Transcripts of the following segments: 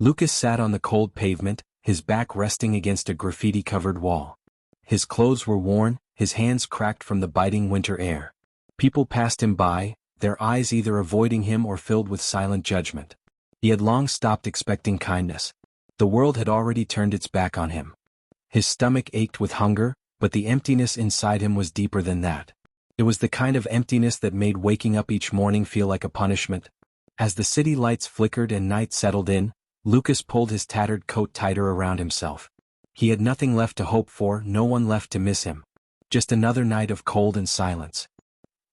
Lucas sat on the cold pavement, his back resting against a graffiti-covered wall. His clothes were worn, his hands cracked from the biting winter air. People passed him by, their eyes either avoiding him or filled with silent judgment. He had long stopped expecting kindness. The world had already turned its back on him. His stomach ached with hunger, but the emptiness inside him was deeper than that. It was the kind of emptiness that made waking up each morning feel like a punishment. As the city lights flickered and night settled in, Lucas pulled his tattered coat tighter around himself. He had nothing left to hope for, no one left to miss him. Just another night of cold and silence.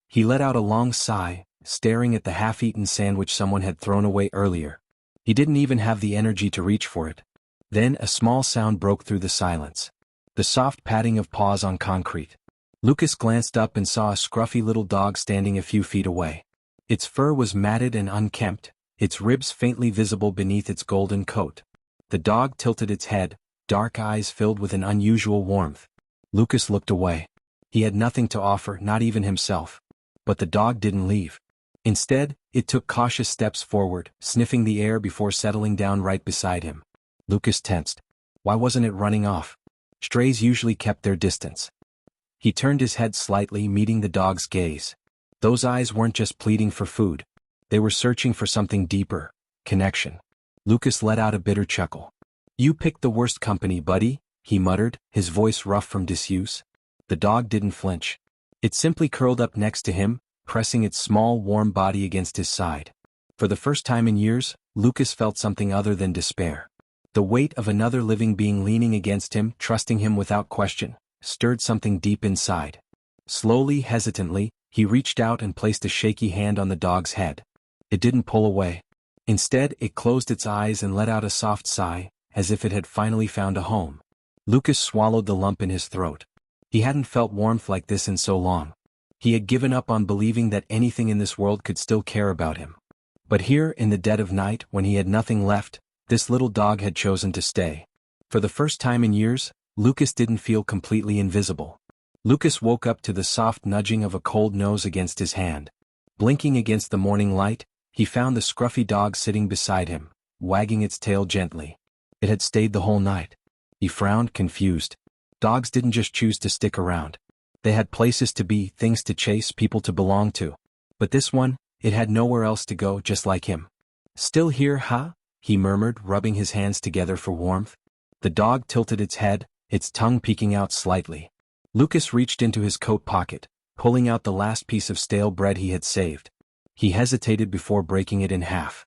He let out a long sigh, staring at the half-eaten sandwich someone had thrown away earlier. He didn't even have the energy to reach for it. Then a small sound broke through the silence. The soft padding of paws on concrete. Lucas glanced up and saw a scruffy little dog standing a few feet away. Its fur was matted and unkempt, its ribs faintly visible beneath its golden coat. The dog tilted its head, dark eyes filled with an unusual warmth. Lucas looked away. He had nothing to offer, not even himself. But the dog didn't leave. Instead, it took cautious steps forward, sniffing the air before settling down right beside him. Lucas tensed. Why wasn't it running off? Strays usually kept their distance. He turned his head slightly, meeting the dog's gaze. Those eyes weren't just pleading for food. They were searching for something deeper, connection. Lucas let out a bitter chuckle. "You picked the worst company, buddy," he muttered, his voice rough from disuse. The dog didn't flinch. It simply curled up next to him, pressing its small, warm body against his side. For the first time in years, Lucas felt something other than despair. The weight of another living being leaning against him, trusting him without question, stirred something deep inside. Slowly, hesitantly, he reached out and placed a shaky hand on the dog's head. It didn't pull away. Instead, it closed its eyes and let out a soft sigh, as if it had finally found a home. Lucas swallowed the lump in his throat. He hadn't felt warmth like this in so long. He had given up on believing that anything in this world could still care about him. But here, in the dead of night, when he had nothing left, this little dog had chosen to stay. For the first time in years, Lucas didn't feel completely invisible. Lucas woke up to the soft nudging of a cold nose against his hand. Blinking against the morning light, he found the scruffy dog sitting beside him, wagging its tail gently. It had stayed the whole night. He frowned, confused. Dogs didn't just choose to stick around. They had places to be, things to chase, people to belong to. But this one, it had nowhere else to go, just like him. "Still here, huh?" he murmured, rubbing his hands together for warmth. The dog tilted its head, its tongue peeking out slightly. Lucas reached into his coat pocket, pulling out the last piece of stale bread he had saved. He hesitated before breaking it in half.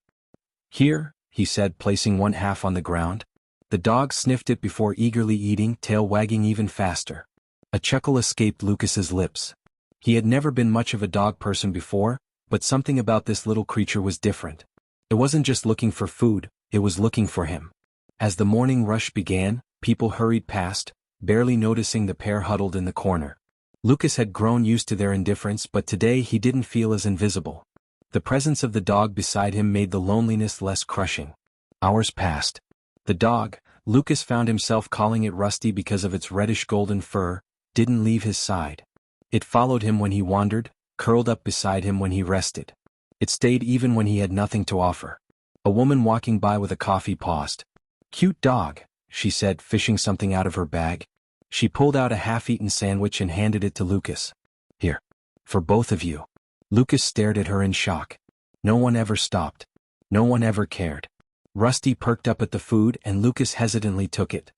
"Here," he said, placing one half on the ground. The dog sniffed it before eagerly eating, tail wagging even faster. A chuckle escaped Lucas's lips. He had never been much of a dog person before, but something about this little creature was different. It wasn't just looking for food, it was looking for him. As the morning rush began, people hurried past, barely noticing the pair huddled in the corner. Lucas had grown used to their indifference, but today he didn't feel as invisible. The presence of the dog beside him made the loneliness less crushing. Hours passed. The dog, Lucas found himself calling it Rusty because of its reddish-golden fur, didn't leave his side. It followed him when he wandered, curled up beside him when he rested. It stayed even when he had nothing to offer. A woman walking by with a coffee paused. "Cute dog," she said, fishing something out of her bag. She pulled out a half-eaten sandwich and handed it to Lucas. "Here. For both of you." Lucas stared at her in shock. No one ever stopped. No one ever cared. Rusty perked up at the food and Lucas hesitantly took it.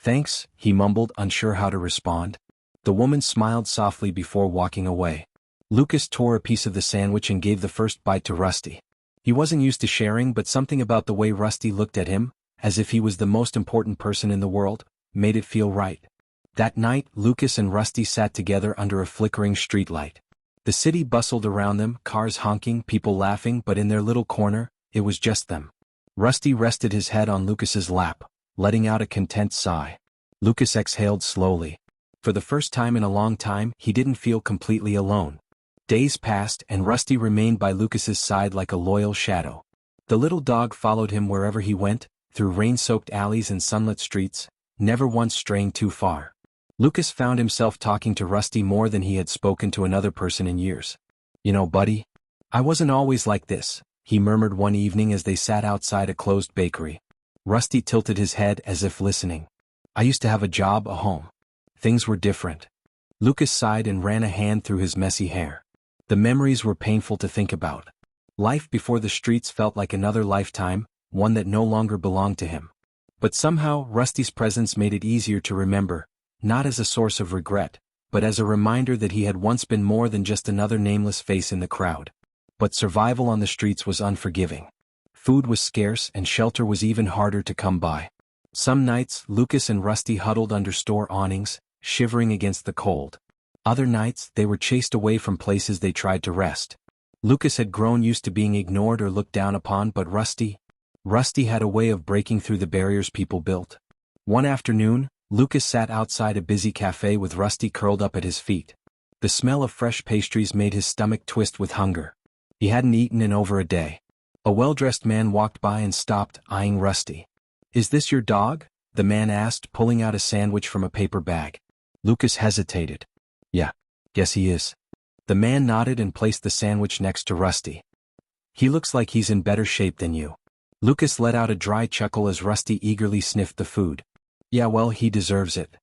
Thanks," he mumbled, unsure how to respond. The woman smiled softly before walking away. Lucas tore a piece of the sandwich and gave the first bite to Rusty. He wasn't used to sharing, but something about the way Rusty looked at him, as if he was the most important person in the world, made it feel right. That night, Lucas and Rusty sat together under a flickering streetlight. The city bustled around them, cars honking, people laughing, but in their little corner, it was just them. Rusty rested his head on Lucas's lap, letting out a content sigh. Lucas exhaled slowly. For the first time in a long time, he didn't feel completely alone. Days passed and Rusty remained by Lucas's side like a loyal shadow. The little dog followed him wherever he went, through rain-soaked alleys and sunlit streets, never once straying too far. Lucas found himself talking to Rusty more than he had spoken to another person in years. "You know, buddy, I wasn't always like this," he murmured one evening as they sat outside a closed bakery. Rusty tilted his head as if listening. I used to have a job, a home. Things were different. Lucas sighed and ran a hand through his messy hair. The memories were painful to think about. Life before the streets felt like another lifetime, one that no longer belonged to him. But somehow, Rusty's presence made it easier to remember, not as a source of regret, but as a reminder that he had once been more than just another nameless face in the crowd. But survival on the streets was unforgiving. Food was scarce and shelter was even harder to come by. Some nights, Lucas and Rusty huddled under store awnings, shivering against the cold. Other nights, they were chased away from places they tried to rest. Lucas had grown used to being ignored or looked down upon, but Rusty had a way of breaking through the barriers people built. One afternoon, Lucas sat outside a busy cafe with Rusty curled up at his feet. The smell of fresh pastries made his stomach twist with hunger. He hadn't eaten in over a day. A well-dressed man walked by and stopped, eyeing Rusty. Is this your dog? The man asked, pulling out a sandwich from a paper bag. Lucas hesitated. Yes he is. The man nodded and placed the sandwich next to Rusty. He looks like he's in better shape than you. Lucas let out a dry chuckle as Rusty eagerly sniffed the food. Yeah, well, he deserves it.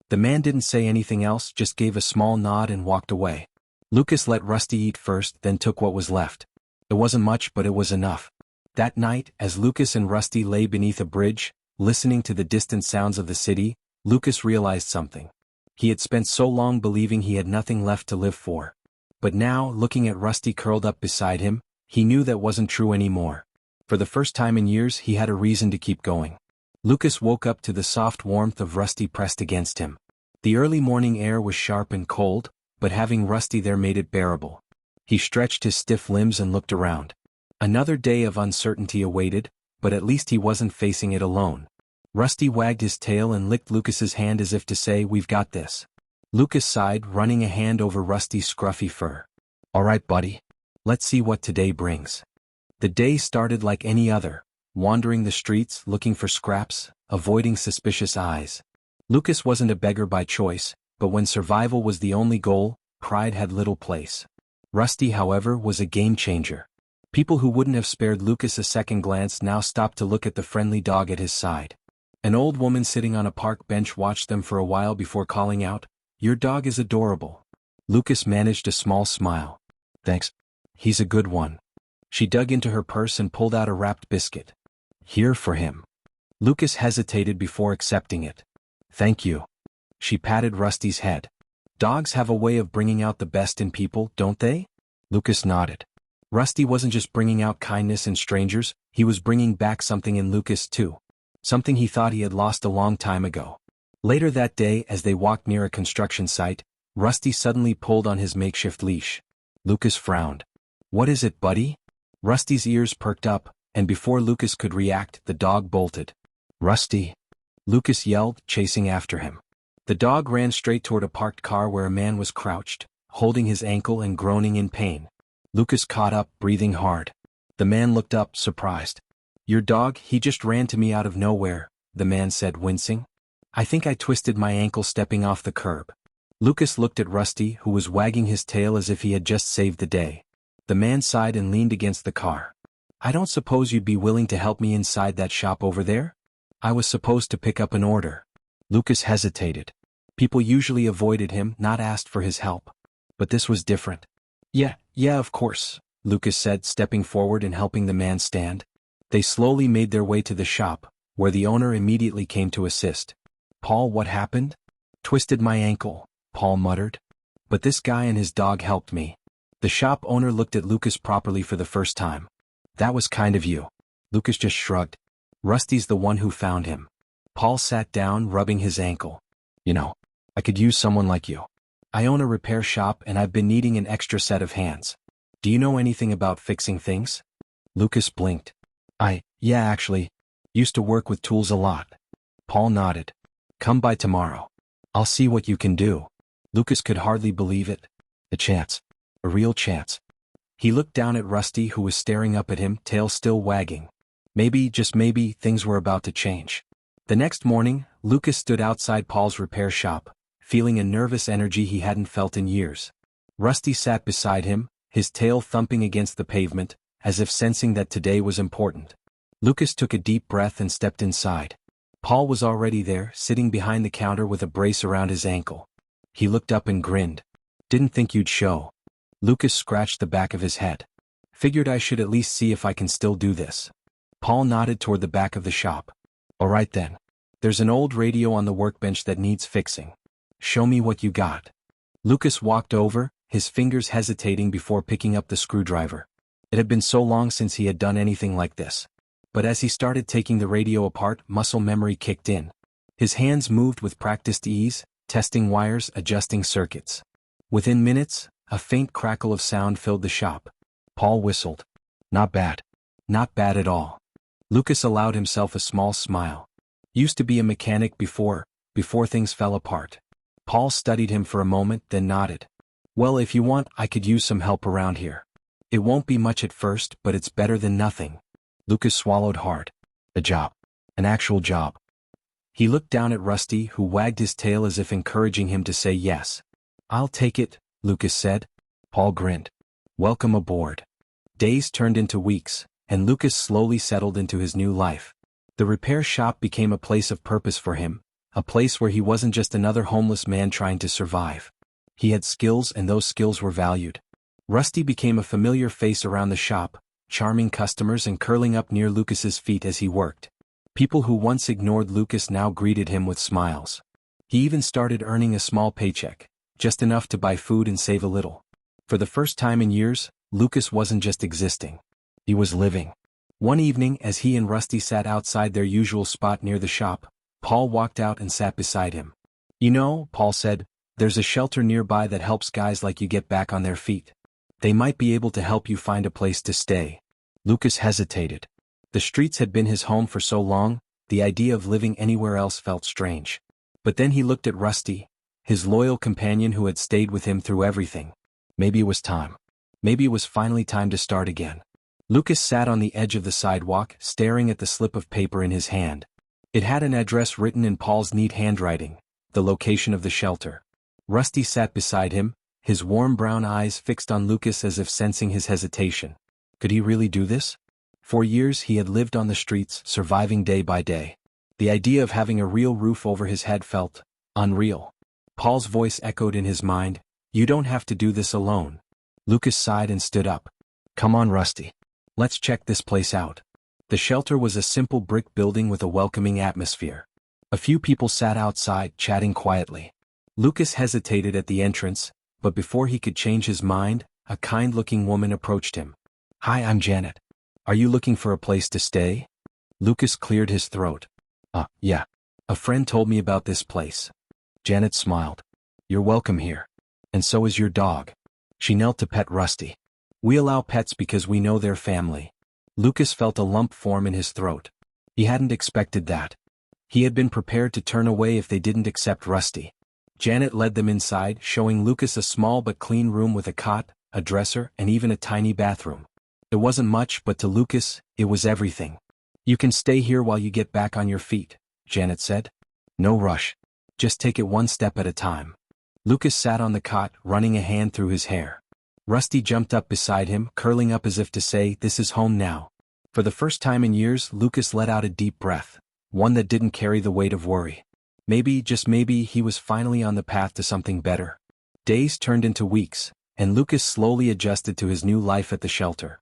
The man didn't say anything else, just gave a small nod and walked away. Lucas let Rusty eat first, then took what was left. It wasn't much, but it was enough. That night, as Lucas and Rusty lay beneath a bridge, listening to the distant sounds of the city, Lucas realized something. He had spent so long believing he had nothing left to live for. But now, looking at Rusty curled up beside him, he knew that wasn't true anymore. For the first time in years, he had a reason to keep going. Lucas woke up to the soft warmth of Rusty pressed against him. The early morning air was sharp and cold, but having Rusty there made it bearable. He stretched his stiff limbs and looked around. Another day of uncertainty awaited, but at least he wasn't facing it alone. Rusty wagged his tail and licked Lucas's hand as if to say, "We've got this." Lucas sighed, running a hand over Rusty's scruffy fur. "All right, buddy. Let's see what today brings." The day started like any other, wandering the streets, looking for scraps, avoiding suspicious eyes. Lucas wasn't a beggar by choice, but when survival was the only goal, pride had little place. Rusty, however, was a game-changer. People who wouldn't have spared Lucas a second glance now stopped to look at the friendly dog at his side. An old woman sitting on a park bench watched them for a while before calling out, "Your dog is adorable." Lucas managed a small smile. "Thanks. He's a good one." She dug into her purse and pulled out a wrapped biscuit. "Here for him." Lucas hesitated before accepting it. "Thank you." She patted Rusty's head. "Dogs have a way of bringing out the best in people, don't they?" Lucas nodded. Rusty wasn't just bringing out kindness in strangers, he was bringing back something in Lucas too. Something he thought he had lost a long time ago. Later that day, as they walked near a construction site, Rusty suddenly pulled on his makeshift leash. Lucas frowned. "What is it, buddy?" Rusty's ears perked up, and before Lucas could react, the dog bolted. "Rusty!" Lucas yelled, chasing after him. The dog ran straight toward a parked car where a man was crouched, holding his ankle and groaning in pain. Lucas caught up, breathing hard. The man looked up, surprised. "Your dog, he just ran to me out of nowhere," the man said, wincing. "I think I twisted my ankle stepping off the curb." Lucas looked at Rusty, who was wagging his tail as if he had just saved the day. The man sighed and leaned against the car. "I don't suppose you'd be willing to help me inside that shop over there? I was supposed to pick up an order." Lucas hesitated. People usually avoided him, not asked for his help. But this was different. Yeah, of course," Lucas said, stepping forward and helping the man stand. They slowly made their way to the shop, where the owner immediately came to assist. "Paul, what happened?" "Twisted my ankle," Paul muttered. "But this guy and his dog helped me." The shop owner looked at Lucas properly for the first time. "That was kind of you." Lucas just shrugged. "Rusty's the one who found him." Paul sat down, rubbing his ankle. I could use someone like you. I own a repair shop and I've been needing an extra set of hands. Do you know anything about fixing things?" Lucas blinked. Yeah, actually. Used to work with tools a lot." Paul nodded. "Come by tomorrow. I'll see what you can do." Lucas could hardly believe it. A chance. A real chance. He looked down at Rusty, who was staring up at him, tail still wagging. Maybe, just maybe, things were about to change. The next morning, Lucas stood outside Paul's repair shop, feeling a nervous energy he hadn't felt in years. Rusty sat beside him, his tail thumping against the pavement, as if sensing that today was important. Lucas took a deep breath and stepped inside. Paul was already there, sitting behind the counter with a brace around his ankle. He looked up and grinned. "Didn't think you'd show." Lucas scratched the back of his head. "Figured I should at least see if I can still do this." Paul nodded toward the back of the shop. "All right then. There's an old radio on the workbench that needs fixing. Show me what you got." Lucas walked over, his fingers hesitating before picking up the screwdriver. It had been so long since he had done anything like this. But as he started taking the radio apart, muscle memory kicked in. His hands moved with practiced ease, testing wires, adjusting circuits. Within minutes, a faint crackle of sound filled the shop. Paul whistled. "Not bad. Not bad at all." Lucas allowed himself a small smile. Used to be a mechanic before things fell apart. Paul studied him for a moment, then nodded. "Well, if you want, I could use some help around here. It won't be much at first, but it's better than nothing." Lucas swallowed hard. "A job. An actual job." He looked down at Rusty, who wagged his tail as if encouraging him to say yes. "I'll take it," Lucas said. Paul grinned. "Welcome aboard." Days turned into weeks, and Lucas slowly settled into his new life. The repair shop became a place of purpose for him, a place where he wasn't just another homeless man trying to survive. He had skills, and those skills were valued. Rusty became a familiar face around the shop, charming customers and curling up near Lucas's feet as he worked. People who once ignored Lucas now greeted him with smiles. He even started earning a small paycheck, just enough to buy food and save a little. For the first time in years, Lucas wasn't just existing. He was living. One evening, as he and Rusty sat outside their usual spot near the shop, Paul walked out and sat beside him. "You know," Paul said, "there's a shelter nearby that helps guys like you get back on their feet. They might be able to help you find a place to stay." Lucas hesitated. The streets had been his home for so long, the idea of living anywhere else felt strange. But then he looked at Rusty, his loyal companion who had stayed with him through everything. Maybe it was time. Maybe it was finally time to start again. Lucas sat on the edge of the sidewalk, staring at the slip of paper in his hand. It had an address written in Paul's neat handwriting, the location of the shelter. Rusty sat beside him, his warm brown eyes fixed on Lucas as if sensing his hesitation. Could he really do this? For years he had lived on the streets, surviving day by day. The idea of having a real roof over his head felt unreal. Paul's voice echoed in his mind, "You don't have to do this alone." Lucas sighed and stood up. "Come on, Rusty. Let's check this place out." The shelter was a simple brick building with a welcoming atmosphere. A few people sat outside, chatting quietly. Lucas hesitated at the entrance, but before he could change his mind, a kind-looking woman approached him. "Hi, I'm Janet. Are you looking for a place to stay?" Lucas cleared his throat. Yeah. A friend told me about this place." Janet smiled. "You're welcome here. And so is your dog." She knelt to pet Rusty. "We allow pets because we know they're family." Lucas felt a lump form in his throat. He hadn't expected that. He had been prepared to turn away if they didn't accept Rusty. Janet led them inside, showing Lucas a small but clean room with a cot, a dresser, and even a tiny bathroom. It wasn't much, but to Lucas, it was everything. "You can stay here while you get back on your feet," Janet said. "No rush. Just take it one step at a time." Lucas sat on the cot, running a hand through his hair. Rusty jumped up beside him, curling up as if to say, "This is home now." For the first time in years, Lucas let out a deep breath, one that didn't carry the weight of worry. Maybe, just maybe, he was finally on the path to something better. Days turned into weeks, and Lucas slowly adjusted to his new life at the shelter.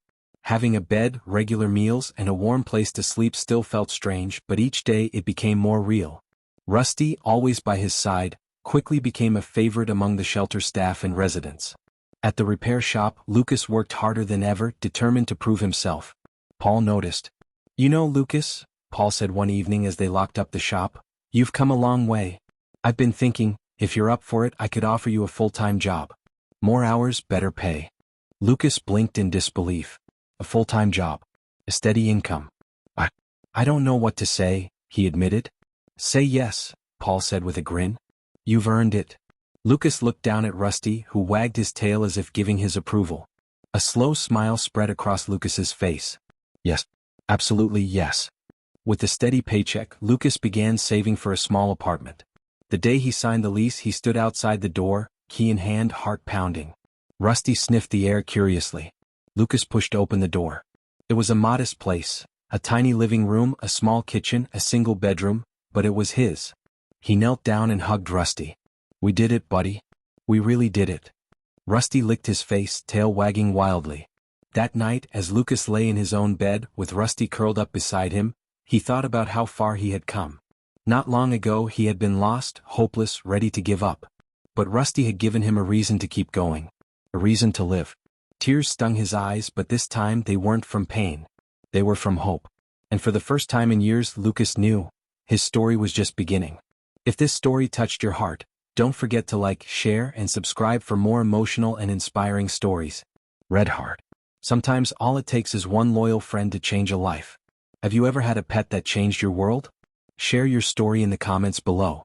Having a bed, regular meals, and a warm place to sleep still felt strange, but each day it became more real. Rusty, always by his side, quickly became a favorite among the shelter staff and residents. At the repair shop, Lucas worked harder than ever, determined to prove himself. Paul noticed. "You know, Lucas," Paul said one evening as they locked up the shop, "you've come a long way. I've been thinking, if you're up for it, I could offer you a full-time job. More hours, better pay." Lucas blinked in disbelief. "A full-time job. A steady income. I don't know what to say," he admitted. "Say yes," Paul said with a grin. "You've earned it." Lucas looked down at Rusty, who wagged his tail as if giving his approval. A slow smile spread across Lucas's face. "Yes. Absolutely yes." With the steady paycheck, Lucas began saving for a small apartment. The day he signed the lease, he stood outside the door, key in hand, heart pounding. Rusty sniffed the air curiously. Lucas pushed open the door. It was a modest place, a tiny living room, a small kitchen, a single bedroom, but it was his. He knelt down and hugged Rusty. "We did it, buddy. We really did it." Rusty licked his face, tail wagging wildly. That night, as Lucas lay in his own bed, with Rusty curled up beside him, he thought about how far he had come. Not long ago he had been lost, hopeless, ready to give up. But Rusty had given him a reason to keep going. A reason to live. Tears stung his eyes, but this time they weren't from pain. They were from hope. And for the first time in years, Lucas knew his story was just beginning. If this story touched your heart, don't forget to like, share, and subscribe for more emotional and inspiring stories. Red Heart. Sometimes all it takes is one loyal friend to change a life. Have you ever had a pet that changed your world? Share your story in the comments below.